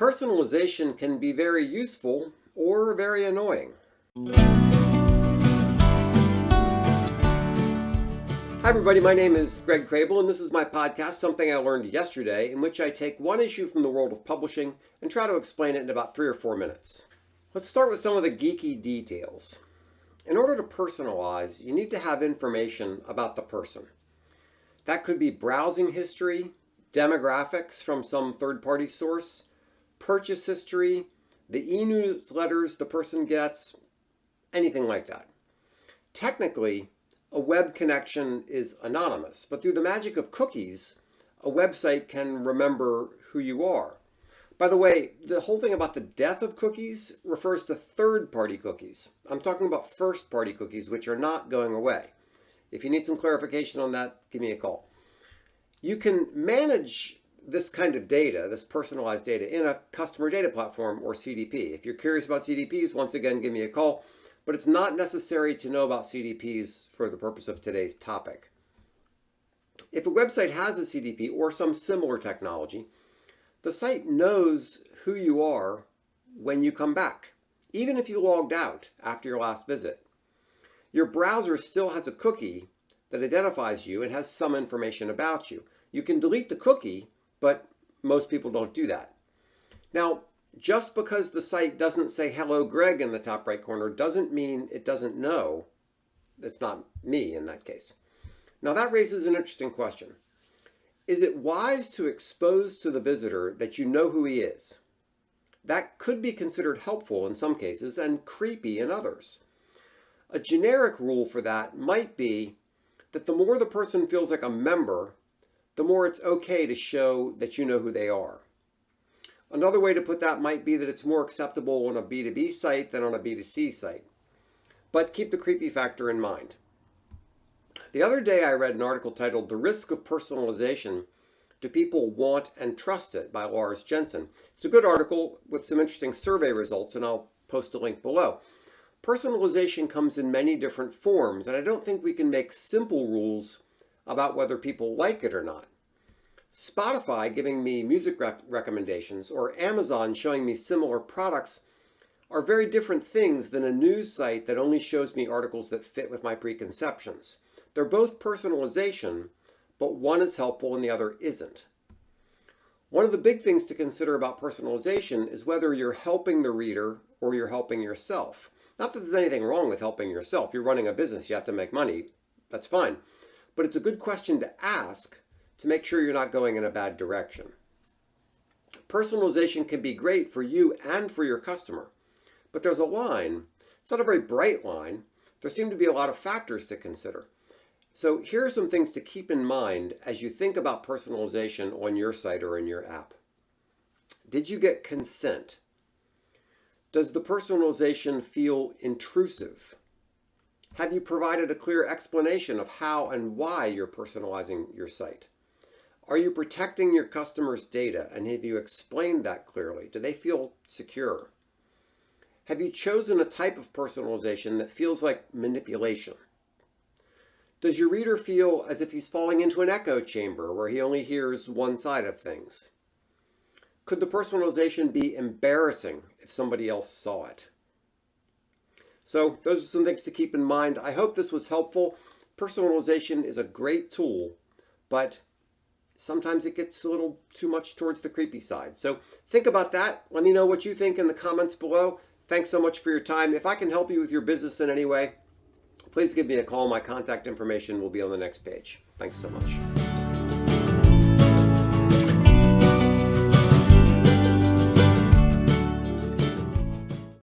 Personalization can be very useful or very annoying. Hi everybody, my name is Greg Crable and this is my podcast, Something I Learned Yesterday, in which I take one issue from the world of publishing and try to explain it in about 3 or 4 minutes. Let's start with some of the geeky details. In order to personalize, you need to have information about the person. That could be browsing history, demographics from some third-party source, purchase history, the e-newsletters the person gets, anything like that. Technically, a web connection is anonymous, but through the magic of cookies, a website can remember who you are. By the way, the whole thing about the death of cookies refers to third-party cookies. I'm talking about first-party cookies, which are not going away. If you need some clarification on that, give me a call. You can manage this kind of data, this personalized data, in a customer data platform or CDP. If you're curious about CDPs, once again, give me a call. But it's not necessary to know about CDPs for the purpose of today's topic. If a website has a CDP or some similar technology, the site knows who you are when you come back, even if you logged out after your last visit. Your browser still has a cookie that identifies you and has some information about you. You can delete the cookie, but most people don't do that. Now, just because the site doesn't say "Hello, Greg" in the top right corner doesn't mean it doesn't know it's not me in that case. Now that raises an interesting question. Is it wise to expose to the visitor that you know who he is? That could be considered helpful in some cases and creepy in others. A generic rule for that might be that the more the person feels like a member, the more it's okay to show that you know who they are. Another way to put that might be that it's more acceptable on a B2B site than on a B2C site. But keep the creepy factor in mind. The other day I read an article titled "The Risk of Personalization. Do People Want and Trust It?" by Lars Jensen. It's a good article with some interesting survey results, and I'll post a link below. Personalization comes in many different forms, and I don't think we can make simple rules about whether people like it or not. Spotify giving me music recommendations or Amazon showing me similar products are very different things than a news site that only shows me articles that fit with my preconceptions. They're both personalization, but one is helpful and the other isn't. One of the big things to consider about personalization is whether you're helping the reader or you're helping yourself. Not that there's anything wrong with helping yourself. You're running a business, you have to make money. That's fine. But it's a good question to ask to make sure you're not going in a bad direction. Personalization can be great for you and for your customer, but there's a line. It's not a very bright line. There seem to be a lot of factors to consider. So here are some things to keep in mind as you think about personalization on your site or in your app. Did you get consent? Does the personalization feel intrusive? Have you provided a clear explanation of how and why you're personalizing your site? Are you protecting your customers' data, and have you explained that clearly? Do they feel secure? Have you chosen a type of personalization that feels like manipulation? Does your reader feel as if he's falling into an echo chamber where he only hears one side of things? Could the personalization be embarrassing if somebody else saw it? So those are some things to keep in mind. I hope this was helpful. Personalization is a great tool, but sometimes it gets a little too much towards the creepy side. So think about that. Let me know what you think in the comments below. Thanks so much for your time. If I can help you with your business in any way, please give me a call. My contact information will be on the next page. Thanks so much.